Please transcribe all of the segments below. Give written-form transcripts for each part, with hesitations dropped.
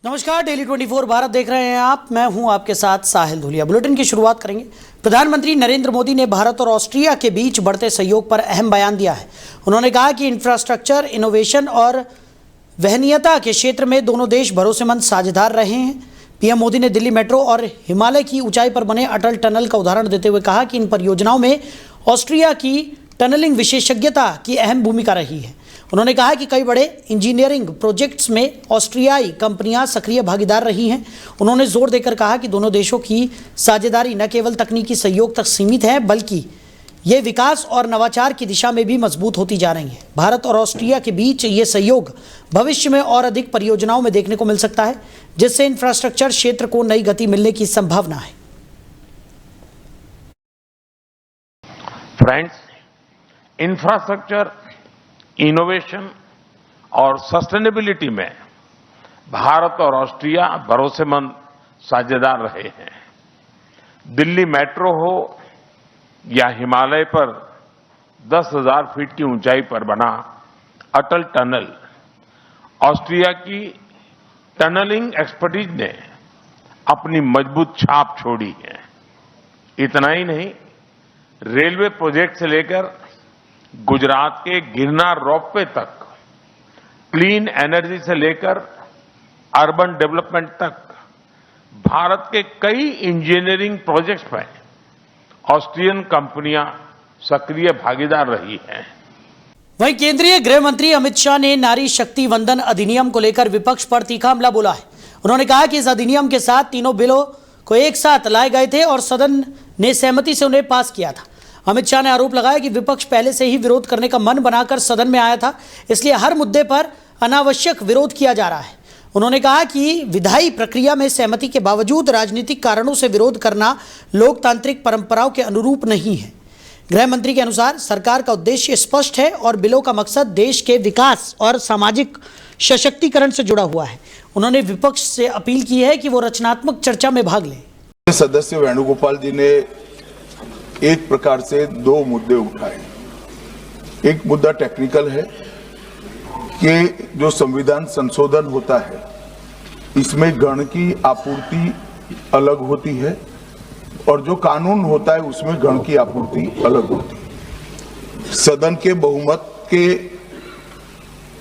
नमस्कार, डेली 24 भारत देख रहे हैं आप। मैं हूं आपके साथ साहिल धुलिया। बुलेटिन की शुरुआत करेंगे। प्रधानमंत्री नरेंद्र मोदी ने भारत और ऑस्ट्रिया के बीच बढ़ते सहयोग पर अहम बयान दिया है। उन्होंने कहा कि इंफ्रास्ट्रक्चर, इनोवेशन और वहनीयता के क्षेत्र में दोनों देश भरोसेमंद साझेदार रहे हैं। पीएम मोदी ने दिल्ली मेट्रो और हिमालय की ऊंचाई पर बने अटल टनल का उदाहरण देते हुए कहा कि इन परियोजनाओं में ऑस्ट्रिया की टनलिंग विशेषज्ञता की अहम भूमिका रही है। उन्होंने कहा कि कई बड़े इंजीनियरिंग प्रोजेक्ट्स में ऑस्ट्रियाई कंपनियां सक्रिय भागीदार रही हैं। उन्होंने जोर देकर कहा कि दोनों देशों की साझेदारी न केवल तकनीकी सहयोग तक सीमित है, बल्कि ये विकास और नवाचार की दिशा में भी मजबूत होती जा रही है। भारत और ऑस्ट्रिया के बीच ये सहयोग भविष्य में और अधिक परियोजनाओं में देखने को मिल सकता है, जिससे इंफ्रास्ट्रक्चर क्षेत्र को नई गति मिलने की संभावना है। फ्रेंड्स, इंफ्रास्ट्रक्चर, इनोवेशन और सस्टेनेबिलिटी में भारत और ऑस्ट्रिया भरोसेमंद साझेदार रहे हैं। दिल्ली मेट्रो हो या हिमालय पर 10,000 फीट की ऊंचाई पर बना अटल टनल, ऑस्ट्रिया की टनलिंग एक्सपर्टीज ने अपनी मजबूत छाप छोड़ी है। इतना ही नहीं, रेलवे प्रोजेक्ट से लेकर गुजरात के गिरनार रोपवे तक, क्लीन एनर्जी से लेकर अर्बन डेवलपमेंट तक भारत के कई इंजीनियरिंग प्रोजेक्ट्स में ऑस्ट्रियन कंपनियां सक्रिय भागीदार रही हैं। वहीं केंद्रीय गृह मंत्री अमित शाह ने नारी शक्ति वंदन अधिनियम को लेकर विपक्ष पर तीखा हमला बोला है। उन्होंने कहा कि इस अधिनियम के साथ तीनों बिलों को एक साथ लाए गए थे और सदन ने सहमति से उन्हें पास किया था। अमित शाह ने आरोप लगाया कि विपक्ष पहले से ही विरोध करने का मन बनाकर सदन में आया था, इसलिए हर मुद्दे पर अनावश्यक विरोध किया जा रहा है। उन्होंने कहा कि विधायी प्रक्रिया में सहमति के बावजूद राजनीतिक कारणों से विरोध करना लोकतांत्रिक परंपराओं के अनुरूप नहीं है। गृह मंत्री के अनुसार सरकार का उद्देश्य स्पष्ट है और बिलों का मकसद देश के विकास और सामाजिक सशक्तिकरण से जुड़ा हुआ है। उन्होंने विपक्ष से अपील की है कि वो रचनात्मक चर्चा में भाग लें। सदस्य वेणुगोपाल जी ने एक प्रकार से दो मुद्दे उठाए। एक मुद्दा टेक्निकल है कि जो संविधान संशोधन होता है, इसमें गण की आपूर्ति अलग होती है और जो कानून होता है उसमें गण की आपूर्ति अलग होती है। सदन के बहुमत के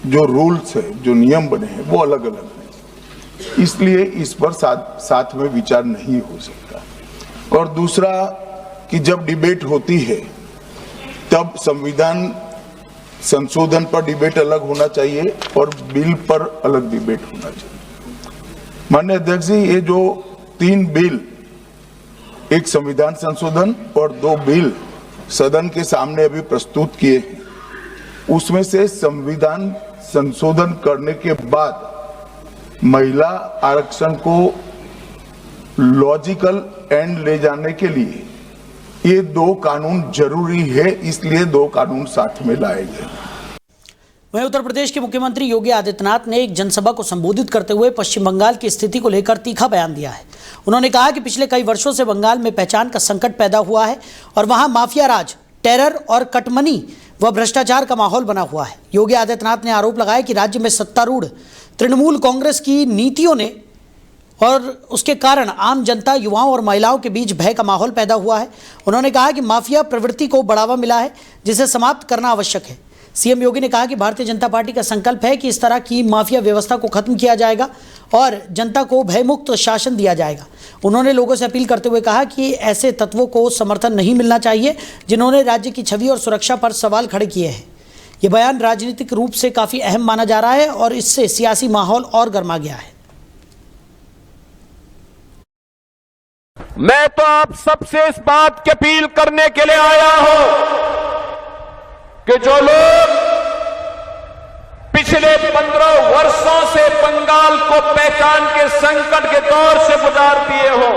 जो रूल्स है, जो नियम बने हैं, वो अलग अलग हैं। इसलिए इस पर साथ में विचार नहीं हो सकता। और दूसरा कि जब डिबेट होती है तब संविधान संशोधन पर डिबेट अलग होना चाहिए और बिल पर अलग डिबेट होना चाहिए। माननीय अध्यक्ष जी, ये जो 3 बिल, एक संविधान संशोधन और 2 बिल सदन के सामने अभी प्रस्तुत किए हैं, उसमें से संविधान संशोधन करने के बाद महिला आरक्षण को लॉजिकल एंड ले जाने के लिए ये 2 कानून जरूरी है, इसलिए 2 कानून साथ में लाए गए। वहीं उत्तर प्रदेश के मुख्यमंत्री योगी आदित्यनाथ ने एक जनसभा को संबोधित करते हुए पश्चिम बंगाल की स्थिति को लेकर तीखा बयान दिया है। उन्होंने कहा कि पिछले कई वर्षों से बंगाल में पहचान का संकट पैदा हुआ है और वहां माफिया राज, टेरर और कटमनी व भ्रष्टाचार का माहौल बना हुआ है। योगी आदित्यनाथ ने आरोप लगाया कि राज्य में सत्तारूढ़ तृणमूल कांग्रेस की नीतियों ने और उसके कारण आम जनता, युवाओं और महिलाओं के बीच भय का माहौल पैदा हुआ है। उन्होंने कहा कि माफिया प्रवृत्ति को बढ़ावा मिला है, जिसे समाप्त करना आवश्यक है। सीएम योगी ने कहा कि भारतीय जनता पार्टी का संकल्प है कि इस तरह की माफिया व्यवस्था को खत्म किया जाएगा और जनता को भयमुक्त शासन दिया जाएगा। उन्होंने लोगों से अपील करते हुए कहा कि ऐसे तत्वों को समर्थन नहीं मिलना चाहिए जिन्होंने राज्य की छवि और सुरक्षा पर सवाल खड़े किए हैं। ये बयान राजनीतिक रूप से काफ़ी अहम माना जा रहा है और इससे सियासी माहौल और गर्मा गया है। मैं तो आप सबसे इस बात की अपील करने के लिए आया हूं कि जो लोग पिछले 15 वर्षों से बंगाल को पहचान के संकट के दौर से गुजार दिए हो,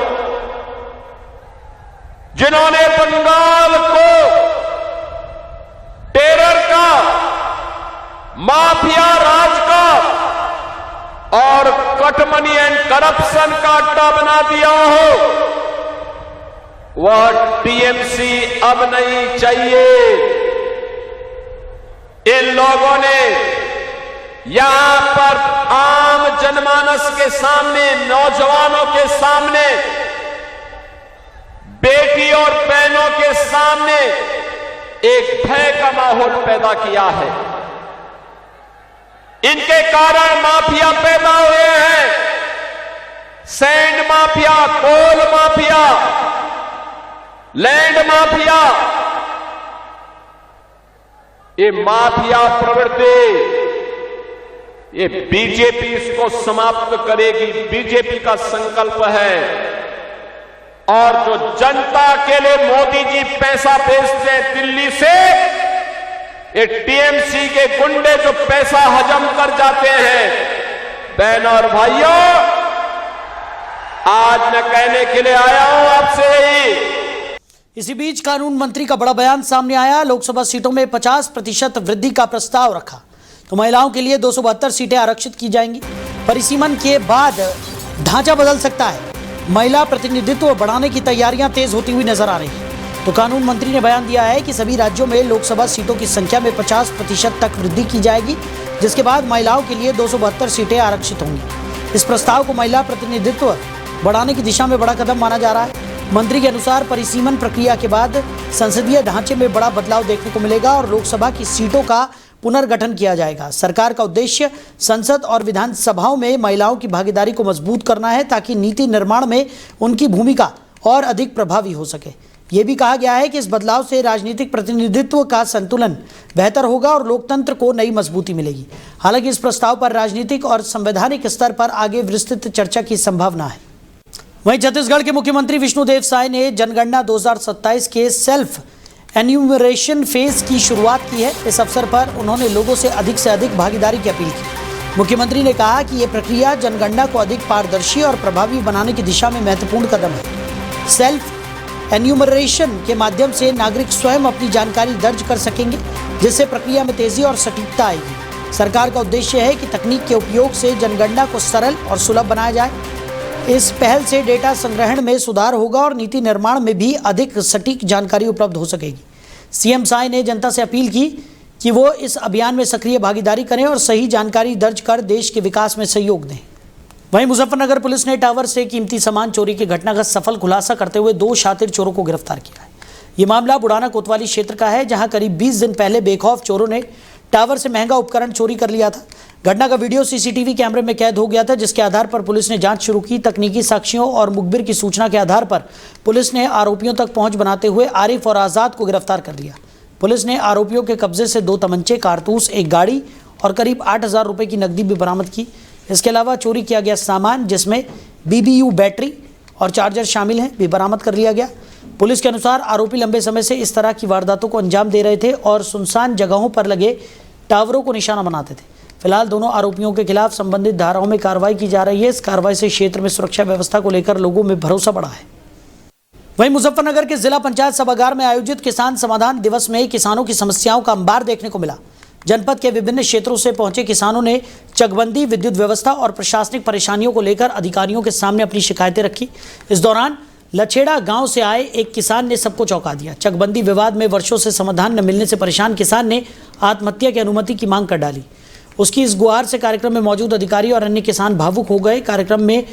जिन्होंने बंगाल को टेरर का, माफिया राज का और कटमनी एंड करप्शन का अड्डा बना दिया हो, वह टीएमसी अब नहीं चाहिए। इन लोगों ने यहां पर आम जनमानस के सामने, नौजवानों के सामने, बेटी और बहनों के सामने एक भय का माहौल पैदा किया है। इनके कारण माफिया पैदा हुए हैं, सैंड माफिया, कोल माफिया, लैंड माफिया। ये माफिया प्रवृत्ति, ये बीजेपी इसको समाप्त करेगी, बीजेपी का संकल्प है। और जो जनता के लिए मोदी जी पैसा भेजते हैं दिल्ली से, ये टीएमसी के गुंडे जो पैसा हजम कर जाते हैं, बहनों और भाइयों, आज मैं कहने के लिए आया हूं आपसे यही। इसी बीच कानून मंत्री का बड़ा बयान सामने आया। लोकसभा सीटों में 50% वृद्धि का प्रस्ताव रखा तो महिलाओं के लिए 272 सीटें आरक्षित की जाएंगी। परिसीमन के बाद ढांचा बदल सकता है। महिला प्रतिनिधित्व बढ़ाने की तैयारियां तेज होती हुई नजर आ रही है। तो कानून मंत्री ने बयान दिया है कि सभी राज्यों में लोकसभा सीटों की संख्या में 50% तक वृद्धि की जाएगी, जिसके बाद महिलाओं के लिए 272 सीटें आरक्षित होंगी। इस प्रस्ताव को महिला प्रतिनिधित्व बढ़ाने की दिशा में बड़ा कदम माना जा रहा है। मंत्री के अनुसार परिसीमन प्रक्रिया के बाद संसदीय ढांचे में बड़ा बदलाव देखने को मिलेगा और लोकसभा की सीटों का पुनर्गठन किया जाएगा। सरकार का उद्देश्य संसद और विधानसभाओं में महिलाओं की भागीदारी को मजबूत करना है ताकि नीति निर्माण में उनकी भूमिका और अधिक प्रभावी हो सके। ये भी कहा गया है कि इस बदलाव से राजनीतिक प्रतिनिधित्व का संतुलन बेहतर होगा और लोकतंत्र को नई मजबूती मिलेगी। हालांकि इस प्रस्ताव पर राजनीतिक और संवैधानिक स्तर पर आगे विस्तृत चर्चा की संभावना है। वहीं छत्तीसगढ़ के मुख्यमंत्री विष्णुदेव साय ने जनगणना 2027 के सेल्फ एन्यूमरेशन फेज की शुरुआत की है। इस अवसर पर उन्होंने लोगों से अधिक भागीदारी की अपील की। मुख्यमंत्री ने कहा कि यह प्रक्रिया जनगणना को अधिक पारदर्शी और प्रभावी बनाने की दिशा में महत्वपूर्ण कदम है। सेल्फ एन्यूमरेशन के माध्यम से नागरिक स्वयं अपनी जानकारी दर्ज कर सकेंगे, जिससे प्रक्रिया में तेजी और सटीकता आएगी। सरकार का उद्देश्य है कि तकनीक के उपयोग से जनगणना को सरल और सुलभ बनाया जाए। इस पहल से डेटा संग्रहण में सुधार होगा और नीति निर्माण में भी अधिक सटीक जानकारी उपलब्ध हो सकेगी। सीएम साय ने जनता से अपील की कि वो इस अभियान में सक्रिय भागीदारी करें और सही जानकारी दर्ज कर देश के विकास में सहयोग दें। वहीं मुजफ्फरनगर पुलिस ने टावर से कीमती सामान चोरी की घटना का सफल खुलासा करते हुए 2 शातिर चोरों को गिरफ्तार किया है। ये मामला बुढ़ाना कोतवाली क्षेत्र का है, जहां करीब 20 दिन पहले बेखौफ चोरों ने टावर से महंगा उपकरण चोरी कर लिया था। घटना का वीडियो सीसीटीवी कैमरे में कैद हो गया था, जिसके आधार पर पुलिस ने जांच शुरू की। तकनीकी साक्ष्यों और मुखबिर की सूचना के आधार पर पुलिस ने आरोपियों तक पहुंच बनाते हुए आरिफ और आज़ाद को गिरफ्तार कर लिया। पुलिस ने आरोपियों के कब्जे से 2 तमंचे, कारतूस, एक गाड़ी और करीब 8,000 रुपये की नकदी भी बरामद की। इसके अलावा चोरी किया गया सामान, जिसमें BBU बैटरी और चार्जर शामिल हैं, भी बरामद कर लिया गया। पुलिस के अनुसार आरोपी लंबे समय से इस तरह की वारदातों को अंजाम दे रहे थे और सुनसान जगहों पर लगे टावरों को निशाना बनाते थे। फिलहाल दोनों आरोपियों के खिलाफ संबंधित धाराओं में कार्रवाई की जा रही है। इस कार्रवाई से क्षेत्र में सुरक्षा व्यवस्था को लेकर लोगों में भरोसा बढ़ा है। वहीं मुजफ्फरनगर के जिला पंचायत सभागार में आयोजित किसान समाधान दिवस में किसानों की समस्याओं का अंबार देखने को मिला। जनपद के विभिन्न क्षेत्रों से पहुंचे किसानों ने चकबंदी, विद्युत व्यवस्था और प्रशासनिक परेशानियों को लेकर अधिकारियों के सामने अपनी शिकायतें रखी। इस दौरान लछेड़ा गांव से आए एक किसान ने सबको चौंका दिया। चकबंदी विवाद में वर्षों से समाधान न मिलने से परेशान किसान ने आत्महत्या की अनुमति की मांग कर डाली। उसकी इस गुहार से कार्यक्रम में मौजूद अधिकारी और अन्य किसान भावुक हो गए। कार्यक्रम में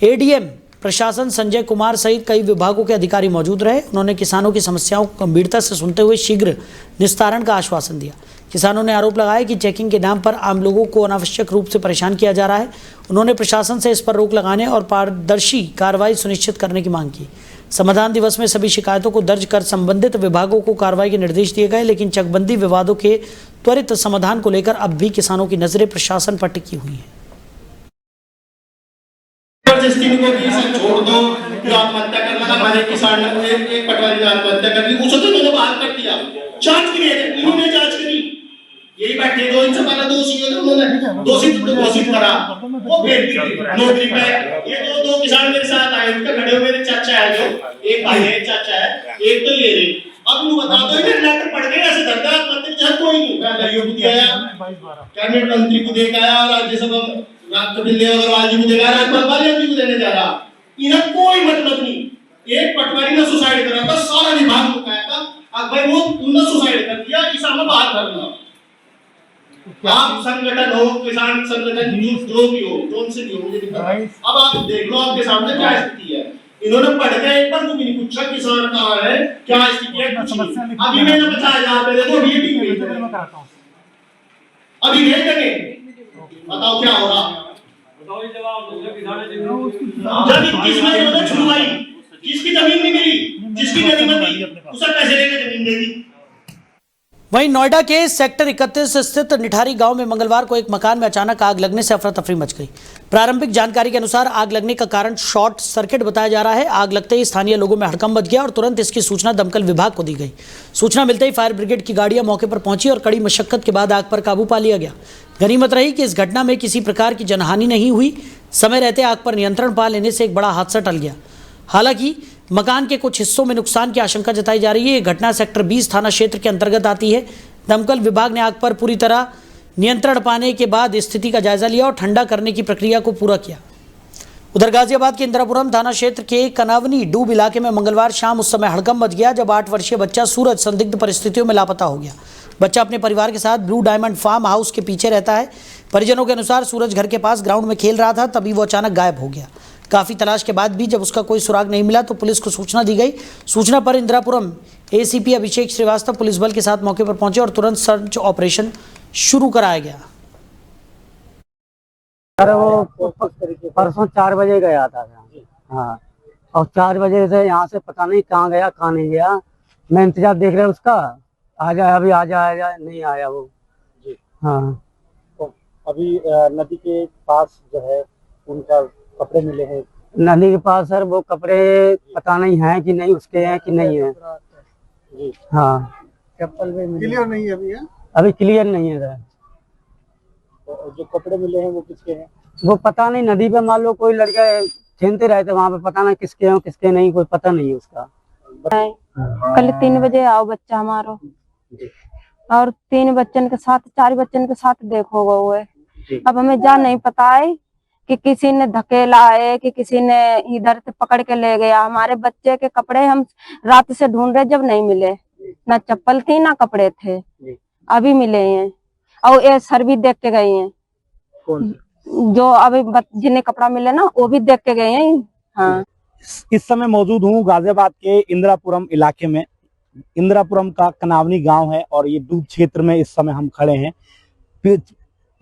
ADM प्रशासन संजय कुमार सहित कई विभागों के अधिकारी मौजूद रहे। उन्होंने किसानों की समस्याओं को गंभीरता से सुनते हुए शीघ्र निस्तारण का आश्वासन दिया। किसानों ने आरोप लगाया कि चेकिंग के नाम पर आम लोगों को अनावश्यक रूप से परेशान किया जा रहा है। उन्होंने प्रशासन से इस पर रोक लगाने और पारदर्शी कार्रवाई सुनिश्चित करने की मांग की। समाधान दिवस में सभी शिकायतों को दर्ज कर संबंधित विभागों को कार्रवाई के निर्देश दिए गए, लेकिन चकबंदी विवादों के त्वरित समाधान को लेकर अब भी किसानों की नजरें प्रशासन पर टिकी हुई हैं। छोड़ दो, जो आत्महत्या करना था, हमारे किसान ने एक पटवारी ने आत्महत्या कर दी, उसे तो मैंने बाहर कर दिया। जांच करी है, इन्होंने जांच करी, यही बैठे 2 दिन से पहले दोषी है, उन्होंने दोषी घोषित करा, वो नौकरी पे। ये दो किसान मेरे साथ आए, उनके खड़े हुए मेरे चाचा है, जो एक भाई है, चाचा है, एक तो ये रही। अब यू बता दो, इधर लेटर पढ़ गए, ऐसे धरना आत्महत्या चाहे कोई नहीं, मैं को दिया, कैबिनेट मंत्री को देखा है, राज्यसभा राष्ट्रपति अग्रवाल जी को देखा, राज्यपाल वाले जी को देने जा रहा। इधर कोई मतलब नहीं। एक पटवारी ने सुसाइड करा था, सारा विभाग को कहा था, अब भाई वो तुमने सुसाइड कर दिया, इस में बाहर करना। आप संगठन हो, किसान संगठन जो भी हो, कौन से भी हो, मुझे नहीं पता। अब आप देख लो आपके सामने क्या स्थिति है। इन्होंने पढ़ के एक बार को भी नहीं पूछा किसान कहाँ है, क्या स्थिति है, कुछ नहीं। अभी मैंने 50,000 रुपए देखो, अभी भी भेज देंगे, अभी भेज देंगे, बताओ क्या हो रहा। जब 21 में इन्होंने छुड़वाई, जिसकी जमीन नहीं मिली, जिसकी गनीमत थी, उसे पैसे लेके जमीन दे दी। वहीं नोएडा के सेक्टर 31 स्थित निठारी गांव में मंगलवार को एक मकान में अचानक आग लगने से अफरा तफरी मच गई। प्रारंभिक जानकारी के अनुसार आग लगने का कारण शॉर्ट सर्किट बताया जा रहा है। आग लगते ही स्थानीय लोगों में हड़कंप मच गया और तुरंत इसकी सूचना दमकल विभाग को दी गई। सूचना मिलते ही फायर ब्रिगेड की गाड़ियां मौके पर पहुंची और कड़ी मशक्कत के बाद आग पर काबू पा लिया गया। गनीमत रही कि इस घटना में किसी प्रकार की जनहानि नहीं हुई। समय रहते आग पर नियंत्रण पा लेने से एक बड़ा हादसा टल गया। हालांकि मकान के कुछ हिस्सों में नुकसान की आशंका जताई जा रही है। ये घटना सेक्टर 20 थाना क्षेत्र के अंतर्गत आती है। दमकल विभाग ने आग पर पूरी तरह नियंत्रण पाने के बाद स्थिति का जायजा लिया और ठंडा करने की प्रक्रिया को पूरा किया। उधर गाजियाबाद के इंदिरापुरम थाना क्षेत्र के कनावनी डूब इलाके में मंगलवार शाम उस समय हड़कंप मच गया जब 8 वर्षीय बच्चा सूरज संदिग्ध परिस्थितियों में लापता हो गया। बच्चा अपने परिवार के साथ ब्लू डायमंड फार्म हाउस के पीछे रहता है। परिजनों के अनुसार सूरज घर के पास ग्राउंड में खेल रहा था, तभी वो अचानक गायब हो गया। काफ़ी तलाश के बाद भी जब उसका कोई सुराग नहीं मिला तो पुलिस को सूचना दी गई। सूचना पर इंदिरापुरम एसीपी अभिषेक श्रीवास्तव पुलिस बल के साथ मौके पर पहुंचे और तुरंत सर्च ऑपरेशन शुरू कराया गया। अरे वो परसों 4 बजे गया था। हाँ, और 4 बजे से यहाँ से पता नहीं कहाँ गया कहाँ नहीं गया। मैं इंतजार देख रहा उसका, आ जाए अभी, आ जाए, नहीं आया वो जी। हाँ, तो अभी नदी के पास जो है उनका कपड़े मिले हैं। नदी के पास सर वो कपड़े पता नहीं है कि नहीं, उसके हैं कि नहीं है जी। हाँ, चप्पल में क्लियर नहीं है अभी। अभी क्लियर नहीं है सर। तो जो कपड़े मिले हैं वो किसके हैं? वो पता नहीं, नदी पे मान लो कोई लड़का छीनते रहे थे वहाँ पे, पता नहीं किसके हैं किसके नहीं, कोई पता नहीं है उसका। कल 3 बजे आओ बच्चा हमारा, और 3 बच्चन के साथ 4 बच्चन के साथ देखो वो है। अब हमें जा नहीं पता है कि किसी ने धकेला है कि किसी ने इधर से पकड़ के ले गया। हमारे बच्चे के कपड़े हम रात से ढूंढ रहे, जब नहीं मिले, ना चप्पल थी ना कपड़े थे, अभी मिले हैं। और ये सर भी देख के गए हैं। कौन? जो अभी जिन्हें कपड़ा मिले ना वो भी देख के गए हैं। हाँ, इस समय मौजूद हूँ गाजियाबाद के इंदिरापुरम इलाके में। इंदिरापुरम का कनावनी गांव है और ये डूब क्षेत्र में इस समय हम खड़े हैं।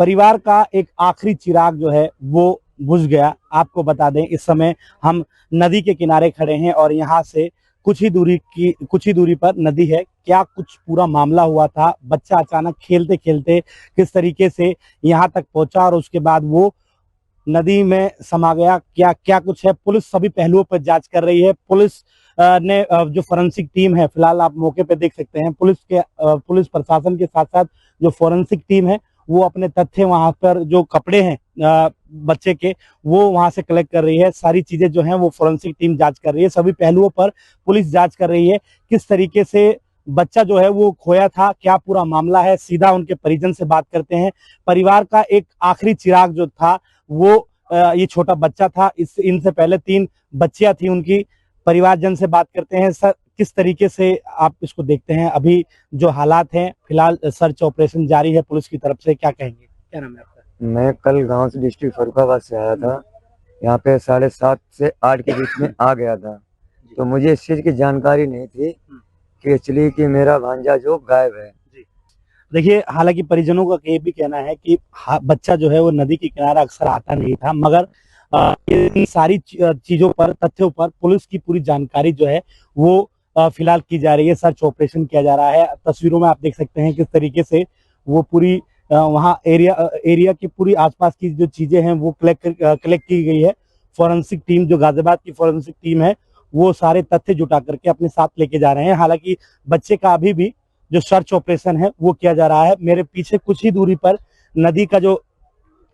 परिवार का एक आखिरी चिराग जो है वो बुझ गया। आपको बता दें इस समय हम नदी के किनारे खड़े हैं और यहाँ से कुछ ही दूरी पर नदी है। क्या कुछ पूरा मामला हुआ था, बच्चा अचानक खेलते खेलते किस तरीके से यहाँ तक पहुंचा और उसके बाद वो नदी में समा गया, क्या कुछ है, पुलिस सभी पहलुओं पर जांच कर रही है। पुलिस ने जो फोरेंसिक टीम है, फिलहाल आप मौके पे देख सकते हैं, पुलिस प्रशासन के साथ साथ जो फोरेंसिक टीम है वो अपने तथ्य वहां पर जो कपड़े हैं बच्चे के वो वहां से कलेक्ट कर रही है। सारी चीजें जो हैं वो फोरेंसिक टीम जांच कर रही है। सभी पहलुओं पर पुलिस जांच कर रही है। किस तरीके से बच्चा जो है वो खोया था, क्या पूरा मामला है, सीधा उनके परिजन से बात करते हैं। परिवार का एक आखिरी चिराग जो था वो ये छोटा बच्चा था। इनसे पहले 3 बच्चियां थी उनकी। परिवारजन से बात करते हैं। सर, किस तरीके से आप इसको देखते हैं? अभी जो हालात हैं, फिलहाल सर्च ऑपरेशन जारी है पुलिस की तरफ से, क्या कहेंगे? क्या नाम है आपका? मैं कल गांव से डिस्ट्रिक्ट फर्रुखाबाद से आया था। यहाँ पे 7:30 से 8 के बीच में आ गया था। तो मुझे इस चीज की जानकारी नहीं थी कि एक्चुअली कि मेरा भांजा जो गायब है। देखिए, हालांकि परिजनों का ये भी कहना है कि बच्चा जो है वो नदी के किनारे अक्सर आता नहीं था, मगर इन सारी चीजों पर, तथ्यों पर पुलिस की पूरी जानकारी जो है वो फिलहाल की जा रही है। सर्च ऑपरेशन किया जा रहा है। तस्वीरों में आप देख सकते हैं किस तरीके से वो पूरी वहाँ एरिया की पूरी आसपास की जो चीजें हैं वो कलेक्ट की गई है। फोरेंसिक टीम, जो गाजियाबाद की फोरेंसिक टीम है, वो सारे तथ्य जुटा करके अपने साथ लेके जा रहे हैं। हालांकि बच्चे का अभी भी जो सर्च ऑपरेशन है वो किया जा रहा है। मेरे पीछे कुछ ही दूरी पर नदी का जो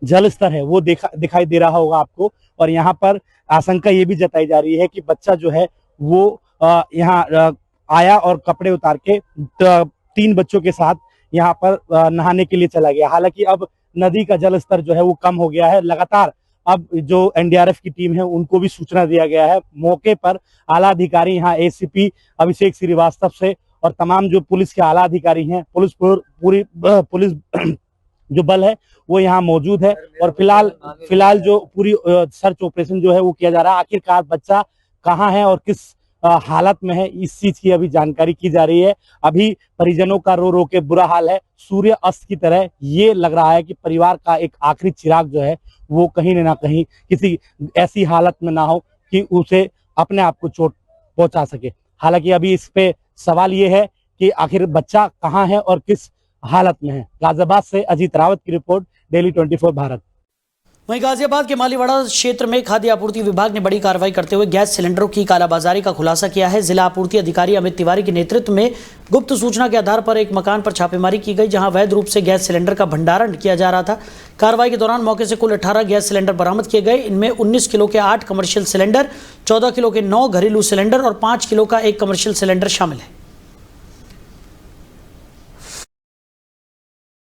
जल स्तर है वो दिखाई दे रहा होगा आपको। और यहाँ पर आशंका ये भी जताई जा रही है कि बच्चा जो है वो यहाँ आया और कपड़े उतार के 3 बच्चों के साथ यहाँ पर नहाने के लिए चला गया। हालांकि अब नदी का जल स्तर जो है वो कम हो गया है। लगातार अब जो एनडीआरएफ की टीम है उनको भी सूचना दिया गया है। मौके पर आला अधिकारी यहाँ एसीपी अभिषेक श्रीवास्तव से और तमाम जो पुलिस के आला अधिकारी हैं, पुलिस जो बल है वो यहाँ मौजूद है और फिलहाल जो पूरी सर्च ऑपरेशन जो है वो किया जा रहा है। आखिरकार बच्चा कहाँ है और किस हालत में है, इस चीज की अभी जानकारी की जा रही है। अभी परिजनों का रो रो के बुरा हाल है। सूर्य अस्त की तरह ये लग रहा है कि परिवार का एक आखिरी चिराग जो है वो कहीं ना कहीं किसी ऐसी हालत में ना हो कि उसे अपने आप को चोट पहुंचा सके। हालांकि अभी इस पे सवाल ये है कि आखिर बच्चा कहाँ है और किस हालत में है। गाजियाबाद से अजीत रावत की रिपोर्ट, डेली 24 भारत। वहीं गाजियाबाद के मालीवाड़ा क्षेत्र में खाद्य आपूर्ति विभाग ने बड़ी कार्रवाई करते हुए गैस सिलेंडरों की कालाबाजारी का खुलासा किया है। जिला आपूर्ति अधिकारी अमित तिवारी के नेतृत्व में गुप्त सूचना के आधार पर एक मकान पर छापेमारी की गई, जहां अवैध रूप से गैस सिलेंडर का भंडारण किया जा रहा था। कार्रवाई के दौरान मौके से कुल 18 गैस सिलेंडर बरामद किए गए। इनमें 19 किलो के 8 कमर्शियल सिलेंडर, 14 किलो के 9 घरेलू सिलेंडर और 5 किलो का 1 कमर्शियल सिलेंडर शामिल है।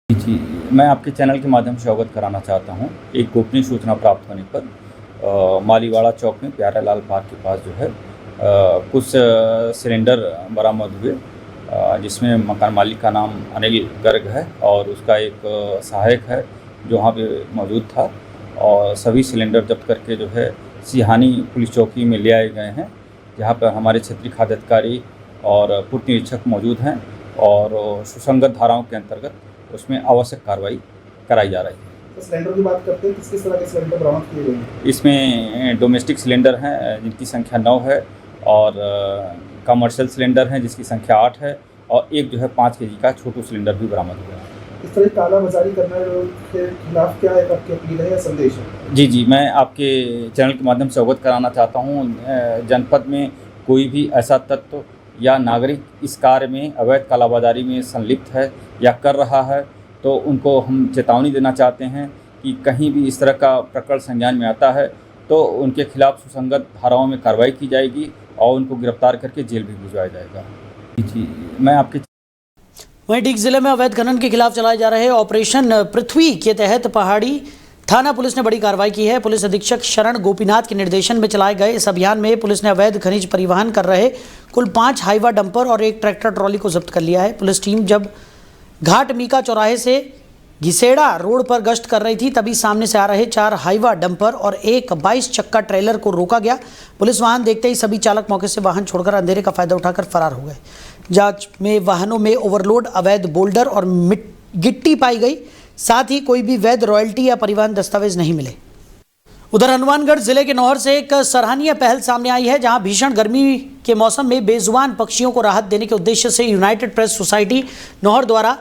जी, मैं आपके चैनल के माध्यम से अवगत कराना चाहता हूं। एक गोपनीय सूचना प्राप्त होने पर मालीवाड़ा चौक में प्यारेलाल पार्क के पास जो है कुछ सिलेंडर बरामद हुए, जिसमें मकान मालिक का नाम अनिल गर्ग है और उसका एक सहायक है जो वहाँ पे मौजूद था। और सभी सिलेंडर जब्त करके जो है सिहानी पुलिस चौकी में ले आए गए हैं, जहाँ पर हमारे क्षेत्रीय खाद्य अधिकारी और पूर्ति निरीक्षक मौजूद हैं और सुसंगत धाराओं के अंतर्गत उसमें आवश्यक कार्रवाई कराई जा रही है। सिलेंडर की बात करते हैं, किस तरह के सिलेंडर बरामद किए गए हैं? इसमें डोमेस्टिक सिलेंडर हैं जिनकी संख्या 9 है और कमर्शियल सिलेंडर हैं जिसकी संख्या 8 है और एक जो है 5 केजी का छोटू सिलेंडर भी बरामद हुआ है। इस तरह कालाबाजारी करने के खिलाफ क्या एक आपकी अपील है या संदेश है? जी, मैं आपके चैनल के माध्यम से अवगत कराना चाहता हूँ। जनपद में कोई भी ऐसा तत्व या नागरिक इस कार्य में अवैध कालाबाजारी में संलिप्त है या कर रहा है तो उनको हम चेतावनी देना चाहते हैं कि कहीं भी इस तरह का प्रकरण संज्ञान में आता है तो उनके खिलाफ सुसंगत धाराओं में कार्रवाई की जाएगी और उनको गिरफ्तार करके जेल भी भिजवाया जाएगा। जी, मैं आपके वहीं डीग जिले में अवैध खनन के खिलाफ चलाए जा रहे ऑपरेशन पृथ्वी के तहत पहाड़ी थाना पुलिस ने बड़ी कार्रवाई की है। पुलिस अधीक्षक शरण गोपीनाथ के निर्देशन में चलाए गए इस अभियान में पुलिस ने अवैध खनिज परिवहन कर रहे कुल 5 हाइवा डंपर और 1 ट्रैक्टर ट्रॉली को जब्त कर लिया है। पुलिस टीम जब घाट मीका चौराहे से घिसेड़ा रोड पर गश्त कर रही थी तभी सामने से आ रहे 4 हाइवा डंपर और एक 22 चक्का ट्रेलर को रोका गया। पुलिस वाहन देखते ही सभी चालक मौके से वाहन छोड़कर अंधेरे का फायदा उठाकर फरार हो गए। जांच में वाहनों में ओवरलोड, अवैध बोल्डर और गिट्टी पाई गई। साथ ही कोई भी वैध रॉयल्टी या परिवहन दस्तावेज नहीं मिले। उधर हनुमानगढ़ जिले के नौहर से एक सराहनीय पहल सामने आई है, जहां भीषण गर्मी के मौसम में बेजुबान पक्षियों को राहत देने के उद्देश्य से यूनाइटेड प्रेस सोसाइटी नौहर द्वारा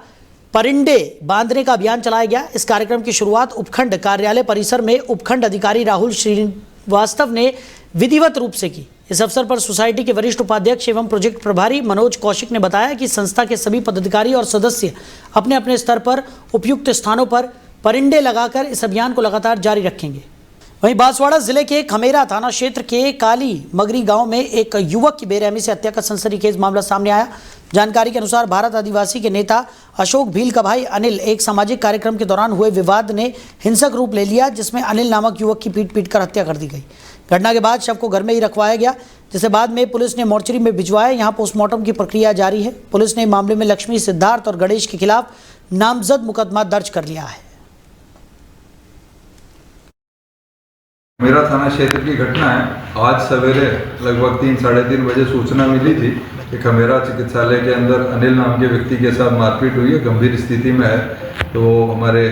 परिंदे बांधने का अभियान चलाया गया। इस कार्यक्रम की शुरुआत उपखंड कार्यालय परिसर में उपखंड अधिकारी राहुल श्रीवास्तव ने विधिवत रूप से की। इस अवसर पर सोसाइटी के वरिष्ठ उपाध्यक्ष एवं प्रोजेक्ट प्रभारी मनोज कौशिक ने बताया कि संस्था के सभी पदाधिकारी और सदस्य अपने अपने स्तर पर उपयुक्त स्थानों पर परिंदे लगाकर इस अभियान को लगातार जारी रखेंगे। वहीं बांसवाड़ा जिले के खमेरा थाना क्षेत्र के काली मगरी गांव में एक युवक की बेरहमी से हत्या का सनसनीखेज मामला सामने आया। जानकारी के अनुसार भारत आदिवासी के नेता अशोक भील का भाई अनिल एक सामाजिक कार्यक्रम के दौरान हुए विवाद ने हिंसक रूप ले लिया, जिसमें अनिल नामक युवक की पीट कर हत्या कर दी गई। घटना के बाद शव को घर में ही रखवाया गया, जिसे बाद में पुलिस ने मोर्चरी में भिजवाया। यहां पोस्टमार्टम की प्रक्रिया जारी है। पुलिस ने मामले में लक्ष्मी, सिद्धार्थ और गणेश के खिलाफ नामजद मुकदमा दर्ज कर लिया है। मेरा थाना क्षेत्र की घटना है। आज सवेरे लगभग 3-3:30 बजे सूचना मिली थी कि खमेरा चिकित्सालय के अंदर अनिल नाम के व्यक्ति के साथ मारपीट हुई है, गंभीर स्थिति में है। तो हमारे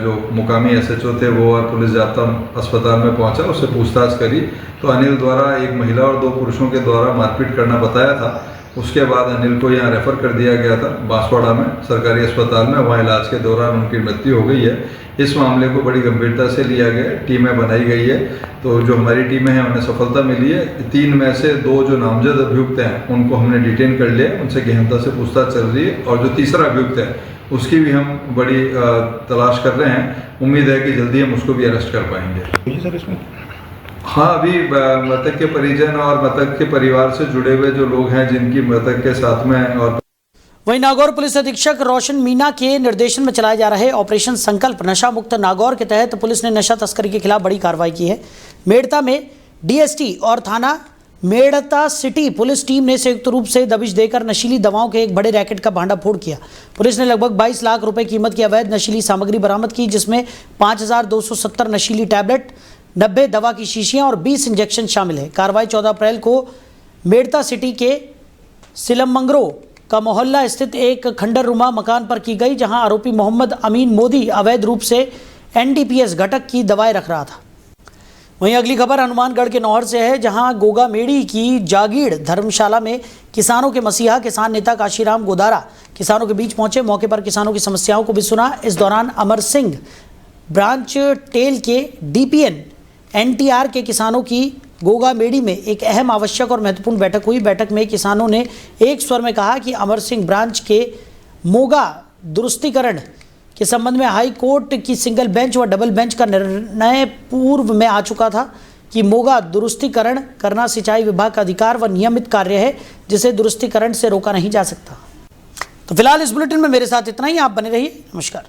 जो मुकामी एसएचओ थे वो और पुलिस जाब्ता अस्पताल में पहुंचा, उससे पूछताछ करी तो अनिल द्वारा एक महिला और 2 पुरुषों के द्वारा मारपीट करना बताया था। उसके बाद अनिल को यहाँ रेफर कर दिया गया था बांसवाड़ा में सरकारी अस्पताल में। वहाँ इलाज के दौरान उनकी मृत्यु हो गई है। इस मामले को बड़ी गंभीरता से लिया गया, टीमें बनाई गई है। तो जो हमारी टीमें हैं उन्हें सफलता मिली है। 3 में से 2 जो नामजद अभियुक्त हैं उनको हमने डिटेन कर लिया, उनसे गहनता से पूछताछ चल रही है। और जो तीसरा अभियुक्त है उसकी भी हम बड़ी तलाश कर रहे हैं। उम्मीद है कि जल्दी हम उसको भी अरेस्ट कर पाएंगे। सर इसमें हाँ, अभी मृतक के परिजन और मृतक के परिवार से जुड़े हुए जो लोग हैं जिनकी मृतक के साथ में और वहीं नागौर पुलिस अधीक्षक रोशन मीना के निर्देशन में चलाए जा रहे ऑपरेशन संकल्प नशा मुक्त नागौर के तहत पुलिस ने नशा तस्करी के खिलाफ बड़ी कार्रवाई की है। मेड़ता में डीएसटी और थाना मेड़ता सिटी पुलिस टीम ने संयुक्त रूप से दबिश देकर नशीली दवाओं के एक बड़े रैकेट का भांडाफोड़ किया। पुलिस ने लगभग 22 लाख रुपए कीमत की अवैध नशीली सामग्री बरामद की, जिसमें 5270 नशीली टैबलेट, 90 दवा की शीशियां और 20 इंजेक्शन शामिल है। कार्रवाई 14 अप्रैल को मेड़ता सिटी के सिलमंगरो का मोहल्ला स्थित एक खंडरनुमा मकान पर की गई, जहां आरोपी मोहम्मद अमीन मोदी अवैध रूप से एनडीपीएस घटक की दवाएं रख रहा था। वहीं अगली खबर हनुमानगढ़ के नौहर से है, जहां गोगामेड़ी की जागीड़ धर्मशाला में किसानों के मसीहा किसान नेता काशीराम गोदारा किसानों के बीच पहुंचे। मौके पर किसानों की समस्याओं को भी सुना। इस दौरान अमर सिंह ब्रांच टेल के डीपीएन एनटीआर के किसानों की गोगामेड़ी में एक अहम, आवश्यक और महत्वपूर्ण बैठक हुई। बैठक में किसानों ने एक स्वर में कहा कि अमर सिंह ब्रांच के मोगा दुरुस्तीकरण के संबंध में हाई कोर्ट की सिंगल बेंच व डबल बेंच का निर्णय पूर्व में आ चुका था कि मोगा दुरुस्तीकरण करना सिंचाई विभाग का अधिकार व नियमित कार्य है, जिसे दुरुस्तीकरण से रोका नहीं जा सकता। तो फिलहाल इस बुलेटिन में मेरे साथ इतना ही। आप बने रहिए। नमस्कार।